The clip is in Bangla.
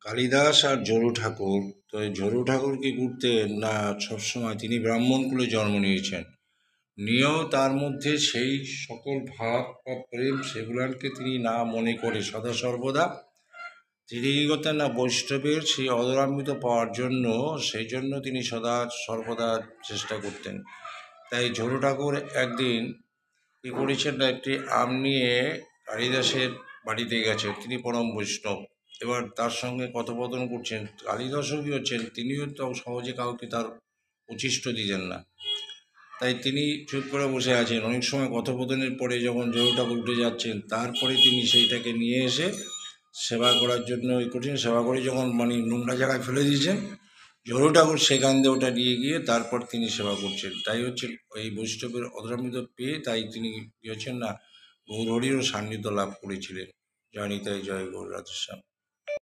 কালিদাস আর ঝরু ঠাকুর, তো এই ঝরু ঠাকুর কি করতেন না, সবসময় তিনি ব্রাহ্মণ কুলে জন্ম নিয়েছেন, নিয়েও তার মধ্যে সেই সকল ভাব বা প্রেম সেগুলাকে তিনি না মনে করে সদা সর্বদা তিনি কি করতেন না, বৈষ্ণবের সেই অধরামৃত পাওয়ার জন্য, সেই জন্য তিনি সদা সর্বদা চেষ্টা করতেন। তাই ঝরু ঠাকুর একদিন কি করেছেন না, একটি আম নিয়ে কালিদাসের বাড়িতে গেছেন, তিনি পরম বৈষ্ণব। এবার তার সঙ্গে কথোপকথন করছেন, কালিদাসও কি হচ্ছেন, তিনিও তো সহজে কাউকে তার উচ্ছিষ্ট দিতেন না, তাই তিনি চুপ করে বসে আছেন। অনেক সময় কথোপকথনের পরে যখন ঝরু ঠাকুর উঠে যাচ্ছেন, তারপরে তিনি সেইটাকে নিয়ে এসে সেবা করার জন্য করছেন, সেবা করে যখন মানে নোংরা জায়গায় ফেলে দিয়েছেন, ঝরু ঠাকুর সেখান দিয়ে ওটা নিয়ে গিয়ে তারপর তিনি সেবা করছেন। তাই হচ্ছে এই বৈষ্ণবের অধরামৃত পেয়ে তাই তিনি কি হচ্ছেন না, গৌরহরিরও সান্নিধ্য লাভ করেছিলেন। জয় নিতাই, জয় গৌর রাধেশ্যাম।